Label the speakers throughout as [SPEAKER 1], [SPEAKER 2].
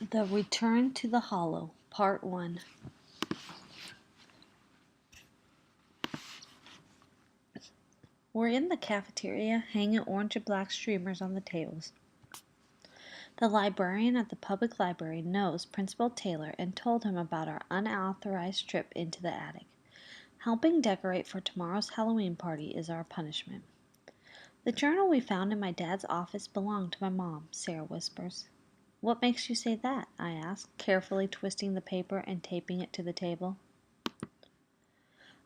[SPEAKER 1] The Return to the Hollow, Part 1. We're in the cafeteria, hanging orange and black streamers on the tables. The librarian at the public library knows Principal Taylor and told him about our unauthorized trip into the attic. Helping decorate for tomorrow's Halloween party is our punishment. The journal we found in my dad's office belonged to my mom, Sarah whispers. What makes you say that? I ask, carefully twisting the paper and taping it to the table.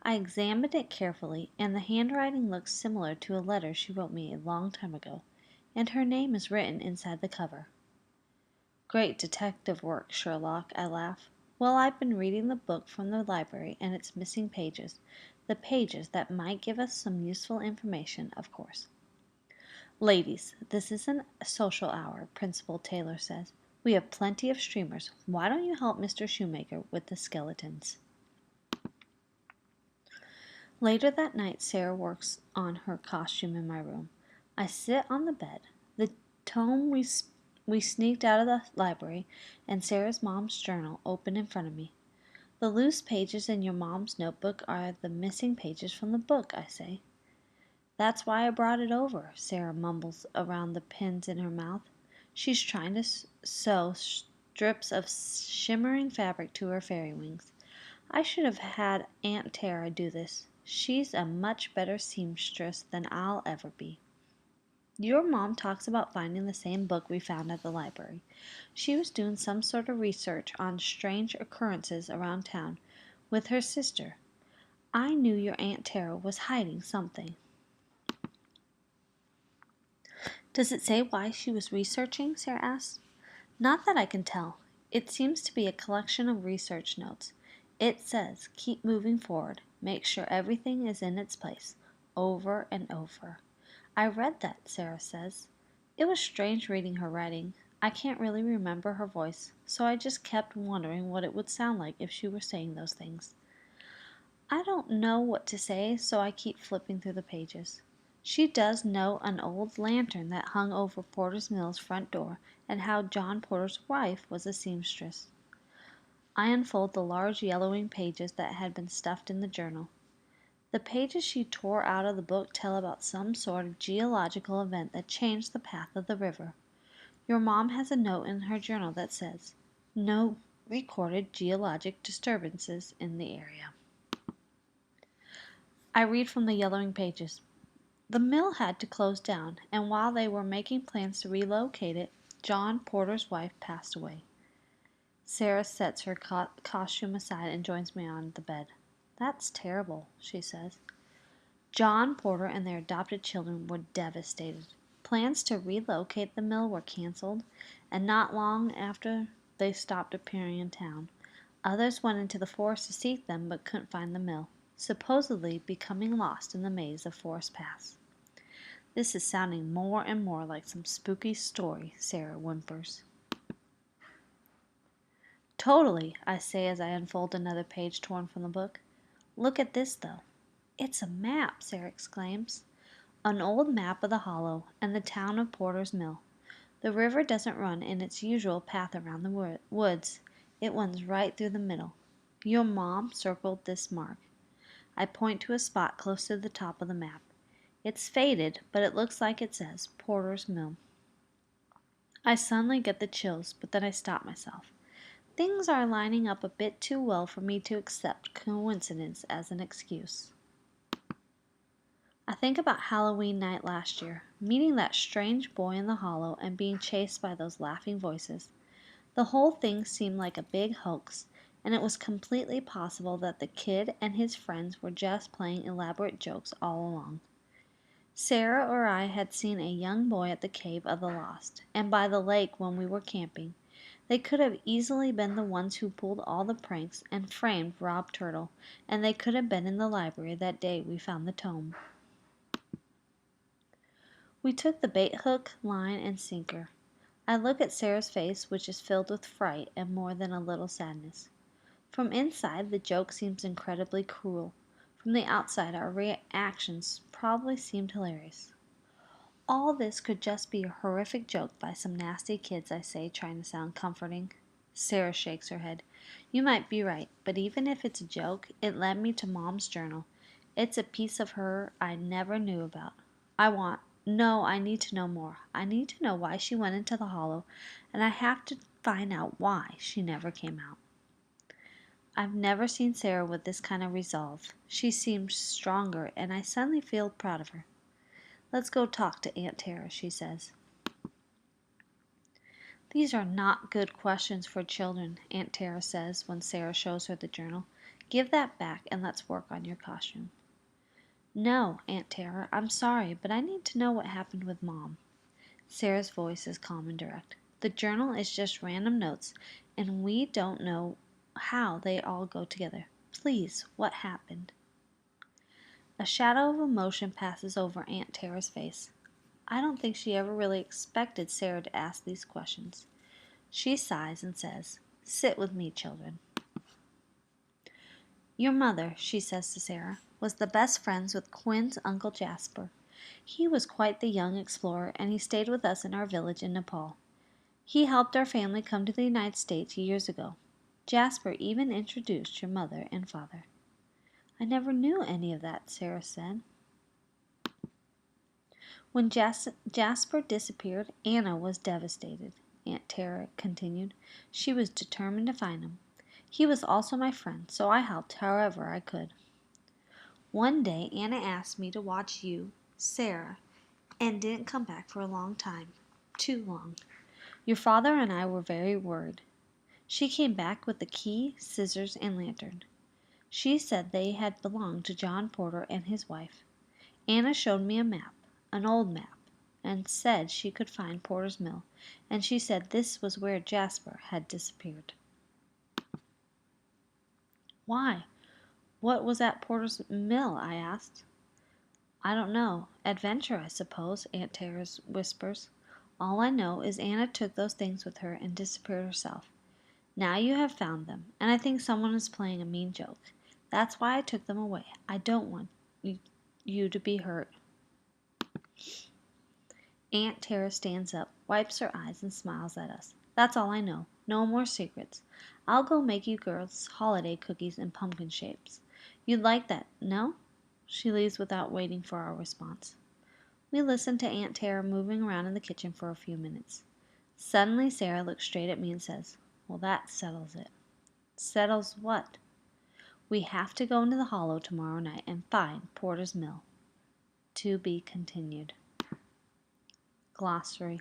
[SPEAKER 1] I examined it carefully, and the handwriting looks similar to a letter she wrote me a long time ago, and her name is written inside the cover. Great detective work, Sherlock, I laugh. Well, I've been reading the book from the library, and it's missing pages. The pages that might give us some useful information, of course. Ladies, this isn't a social hour, Principal Taylor says. We have plenty of streamers. Why don't you help Mr. Shoemaker with the skeletons? Later that night, Sarah works on her costume in my room. I sit on the bed, the tome we sneaked out of the library, and Sarah's mom's journal open in front of me. The loose pages in your mom's notebook are the missing pages from the book, I say. That's why I brought it over, Sarah mumbles around the pins in her mouth. She's trying to sew strips of shimmering fabric to her fairy wings. I should have had Aunt Tara do this. She's a much better seamstress than I'll ever be. Your mom talks about finding the same book we found at the library. She was doing some sort of research on strange occurrences around town with her sister. I knew your Aunt Tara was hiding something. Does it say why she was researching? Sarah asked. Not that I can tell. It seems to be a collection of research notes. It says, keep moving forward. Make sure everything is in its place. Over and over. I read that, Sarah says. It was strange reading her writing. I can't really remember her voice, so I just kept wondering what it would sound like if she were saying those things. I don't know what to say, so I keep flipping through the pages. She does know an old lantern that hung over Porter's Mill's front door and how John Porter's wife was a seamstress. I unfold the large yellowing pages that had been stuffed in the journal. The pages she tore out of the book tell about some sort of geological event that changed the path of the river. Your mom has a note in her journal that says, no recorded geologic disturbances in the area. I read from the yellowing pages. The mill had to close down, and while they were making plans to relocate it, John Porter's wife passed away. Sarah sets her costume aside and joins me on the bed. That's terrible, she says. John Porter and their adopted children were devastated. Plans to relocate the mill were canceled, and not long after they stopped appearing in town. Others went into the forest to seek them but couldn't find the mill, supposedly becoming lost in the maze of Forest Pass. This is sounding more and more like some spooky story, Sarah whimpers. Totally, I say as I unfold another page torn from the book. Look at this, though. It's a map, Sarah exclaims. An old map of the hollow and the town of Porter's Mill. The river doesn't run in its usual path around the woods. It runs right through the middle. Your mom circled this mark. I point to a spot close to the top of the map. It's faded, but it looks like it says Porter's Mill. I suddenly get the chills, but then I stop myself. Things are lining up a bit too well for me to accept coincidence as an excuse. I think about Halloween night last year, meeting that strange boy in the hollow and being chased by those laughing voices. The whole thing seemed like a big hoax, and it was completely possible that the kid and his friends were just playing elaborate jokes all along. Sarah or I had seen a young boy at the Cave of the Lost, and by the lake when we were camping. They could have easily been the ones who pulled all the pranks and framed Rob Turtle, and they could have been in the library that day we found the tome. We took the bait hook, line, and sinker. I look at Sarah's face, which is filled with fright and more than a little sadness. From inside, the joke seems incredibly cruel. From the outside, our reactions probably seemed hilarious. All this could just be a horrific joke by some nasty kids, I say, trying to sound comforting. Sarah shakes her head. You might be right, but even if it's a joke, it led me to Mom's journal. It's a piece of her I never knew about. I need to know more. I need to know why she went into the hollow, and I have to find out why she never came out. I've never seen Sarah with this kind of resolve. She seems stronger, and I suddenly feel proud of her. Let's go talk to Aunt Tara, she says. These are not good questions for children, Aunt Tara says when Sarah shows her the journal. Give that back and let's work on your costume. No, Aunt Tara, I'm sorry, but I need to know what happened with Mom. Sarah's voice is calm and direct. The journal is just random notes, and we don't know how they all go together. Please, what happened? A shadow of emotion passes over Aunt Tara's face. I don't think she ever really expected Sarah to ask these questions. She sighs and says, Sit with me, children. Your mother, she says to Sarah, was the best friends with Quinn's Uncle Jasper. He was quite the young explorer, and he stayed with us in our village in Nepal. He helped our family come to the United States years ago. Jasper even introduced your mother and father. I never knew any of that, Sarah said. When Jasper disappeared, Anna was devastated, Aunt Tara continued. She was determined to find him. He was also my friend, so I helped however I could. One day, Anna asked me to watch you, Sarah, and didn't come back for a long time. Too long. Your father and I were very worried. She came back with the key, scissors, and lantern. She said they had belonged to John Porter and his wife. Anna showed me a map, an old map, and said she could find Porter's mill, and she said this was where Jasper had disappeared. Why? What was at Porter's mill? I asked. I don't know. Adventure, I suppose, Aunt Tara whispers. All I know is Anna took those things with her and disappeared herself. Now you have found them, and I think someone is playing a mean joke. That's why I took them away. I don't want you to be hurt. Aunt Tara stands up, wipes her eyes, and smiles at us. That's all I know. No more secrets. I'll go make you girls holiday cookies in pumpkin shapes. You'd like that, no? She leaves without waiting for our response. We listen to Aunt Tara moving around in the kitchen for a few minutes. Suddenly Sarah looks straight at me and says, Well, that settles it. Settles what? We have to go into the hollow tomorrow night and find Porter's mill. To be continued. Glossary.